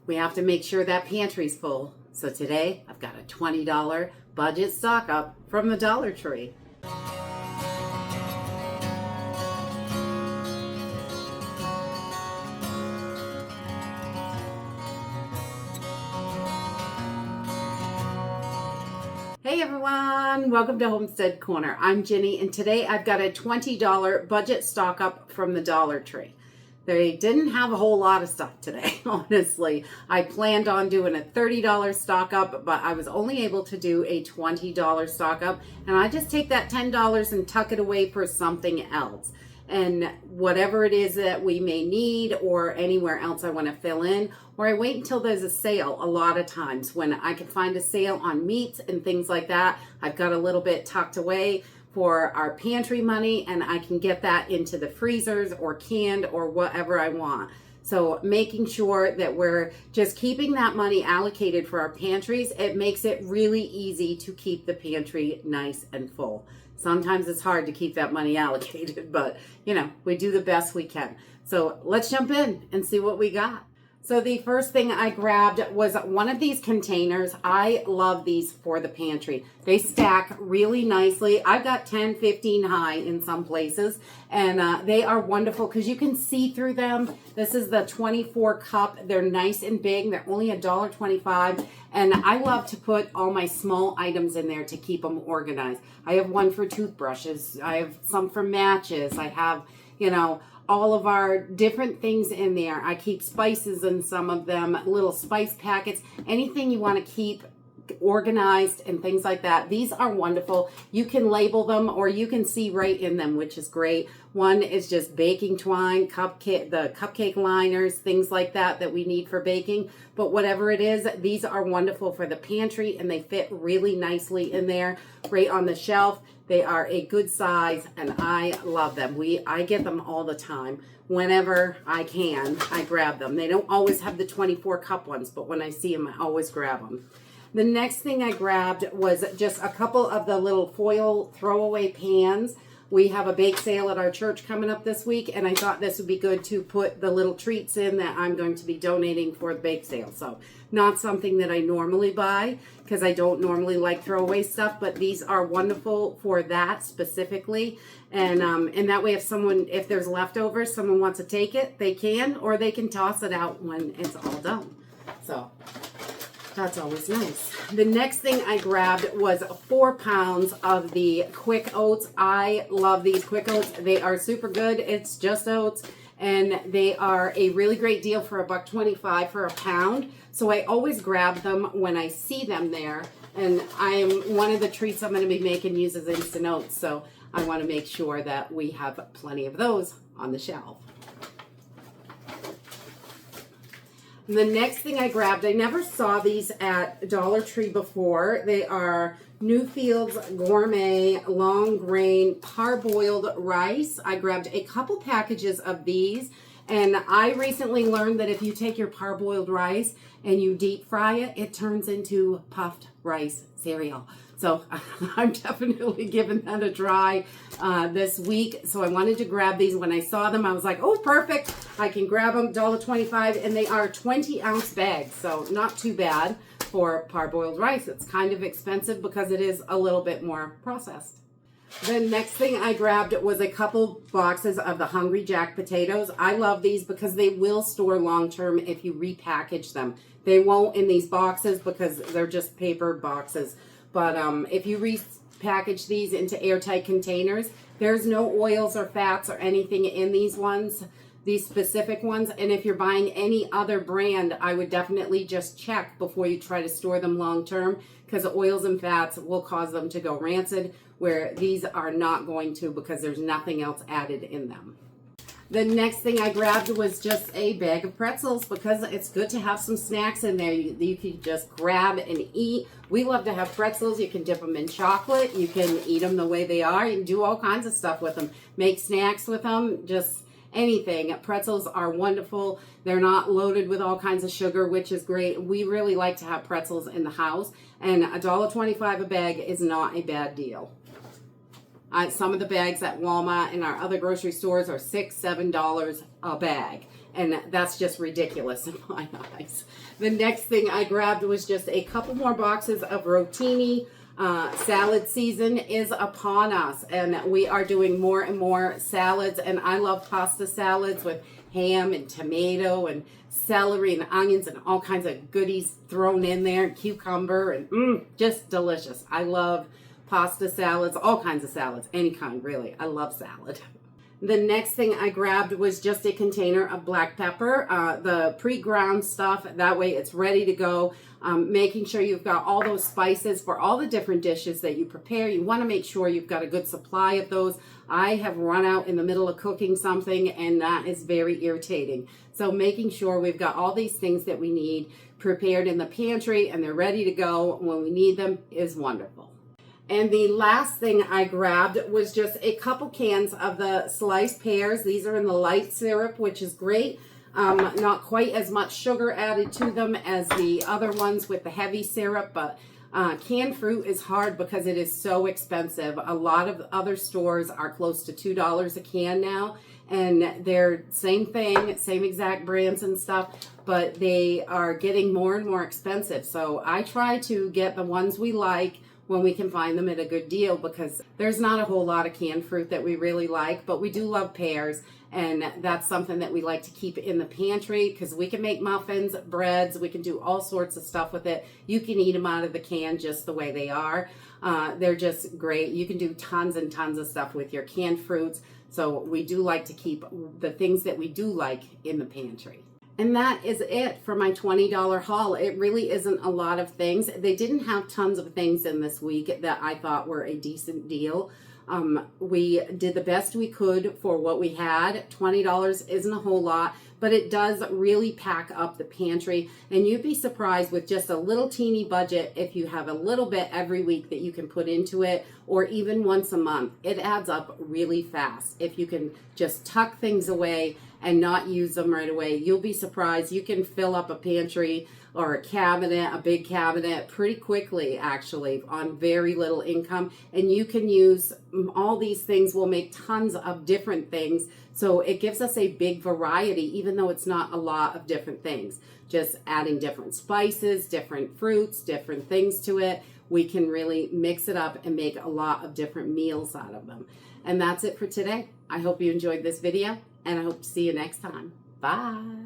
We have to make sure that pantry's full. So today I've got a $20 budget stock up from the Dollar Tree. Hey everyone, welcome to Homestead Corner. I'm Ginny, and today I've got a $20 budget stock up from the Dollar Tree. They didn't have a whole lot of stuff today, honestly. I planned on doing a $30 stock up, but I was only able to do a $20 stock up, and I just take that $10 and tuck it away for something else. And whatever it is that we may need or anywhere else I want to fill in, or I wait until there's a sale. A lot of times when I can find a sale on meats and things like that, I've got a little bit tucked away for our pantry money, and I can get that into the freezers or canned or whatever I want. So making sure that we're just keeping that money allocated for our pantries, it makes it really easy to keep the pantry nice and full. Sometimes it's hard to keep that money allocated, but you know, we do the best we can. So let's jump in and see what we got. So the first thing I grabbed was one of these containers. I love these for the pantry. They stack really nicely. I've got 10, 15 high in some places, and they are wonderful because you can see through them. This is the 24 cup. They're nice and big. They're only $1.25, and I love to put all my small items in there to keep them organized. I have one for toothbrushes. I have some for matches. I have, you know, all of our different things in there. I keep spices in some of them, little spice packets, anything you want to keep organized and things like that. These are wonderful. You can label them or you can see right in them, which is great. One is just baking twine, the cupcake liners, things like that we need for baking. But whatever it is, these are wonderful for the pantry, and they fit really nicely in there, right on the shelf. They are a good size, and I love them. I get them all the time. Whenever I can, I grab them. They don't always have the 24 cup ones, but when I see them, I always grab them. The next thing I grabbed was just a couple of the little foil throwaway pans. We have a bake sale at our church coming up this week, and I thought this would be good to put the little treats in that I'm going to be donating for the bake sale. So not something that I normally buy because I don't normally like throwaway stuff, but these are wonderful for that specifically. And that way if there's leftovers, someone wants to take it, they can, or they can toss it out when it's all done. So that's always nice. The next thing I grabbed was 4 pounds of the quick oats. I love these quick oats. They are super good. It's just oats, and they are a really great deal for $1.25 for a pound. So I always grab them when I see them there. And one of the treats I'm going to be making uses instant oats. So I want to make sure that we have plenty of those on the shelf. The next thing I grabbed, I never saw these at Dollar Tree before. They are Newfield's Gourmet Long Grain Parboiled Rice. I grabbed a couple packages of these, and I recently learned that if you take your parboiled rice and you deep fry it, it turns into puffed rice cereal. So I'm definitely giving that a try this week. So I wanted to grab these. When I saw them, I was like, oh, perfect. I can grab them, $1.25, and they are 20-ounce bags. So not too bad for parboiled rice. It's kind of expensive because it is a little bit more processed. The next thing I grabbed was a couple boxes of the Hungry Jack potatoes. I love these because they will store long-term if you repackage them. They won't in these boxes because they're just paper boxes. But if you repackage these into airtight containers, there's no oils or fats or anything in these ones, these specific ones. And if you're buying any other brand, I would definitely just check before you try to store them long term, because oils and fats will cause them to go rancid, where these are not going to because there's nothing else added in them. The next thing I grabbed was just a bag of pretzels because it's good to have some snacks in there. You can just grab and eat. We love to have pretzels. You can dip them in chocolate. You can eat them the way they are. You can do all kinds of stuff with them. Make snacks with them, just anything. Pretzels are wonderful. They're not loaded with all kinds of sugar, which is great. We really like to have pretzels in the house, and $1.25 a bag is not a bad deal. Some of the bags at Walmart and our other grocery stores are $6, $7 a bag. and that's just ridiculous in my eyes. The next thing I grabbed was just a couple more boxes of rotini. Salad season is upon us, and we are doing more and more salads, and I love pasta salads with ham and tomato and celery and onions and all kinds of goodies thrown in there, and cucumber, and just delicious. I love pasta salads, all kinds of salads, any kind really. I love salad. The next thing I grabbed was just a container of black pepper, the pre-ground stuff. That way it's ready to go. Making sure you've got all those spices for all the different dishes that you prepare. You want to make sure you've got a good supply of those. I have run out in the middle of cooking something, and that is very irritating. So making sure we've got all these things that we need prepared in the pantry and they're ready to go when we need them is wonderful. And the last thing I grabbed was just a couple cans of the sliced pears. These are in the light syrup, which is great. Not quite as much sugar added to them as the other ones with the heavy syrup, but canned fruit is hard because it is so expensive. A lot of other stores are close to $2 a can now, and they're same thing, same exact brands and stuff, but they are getting more and more expensive. So I try to get the ones we like when we can find them at a good deal, because there's not a whole lot of canned fruit that we really like, but we do love pears, and that's something that we like to keep in the pantry because we can make muffins, breads, we can do all sorts of stuff with it. You can eat them out of the can just the way they are. They're just great. You can do tons and tons of stuff with your canned fruits, so we do like to keep the things that we do like in the pantry. And that is it for my $20 haul. It really isn't a lot of things. They didn't have tons of things in this week that I thought were a decent deal. We did the best we could for what we had. $20 isn't a whole lot, but it does really pack up the pantry. And you'd be surprised with just a little teeny budget if you have a little bit every week that you can put into it, or even once a month. It adds up really fast. If you can just tuck things away and not use them right away, you'll be surprised. You can fill up a pantry or a cabinet, a big cabinet, pretty quickly actually on very little income. And you can use all these things, will make tons of different things. So it gives us a big variety, even though it's not a lot of different things. Just adding different spices, different fruits, different things to it, we can really mix it up and make a lot of different meals out of them. And that's it for today. I hope you enjoyed this video, and I hope to see you next time. Bye.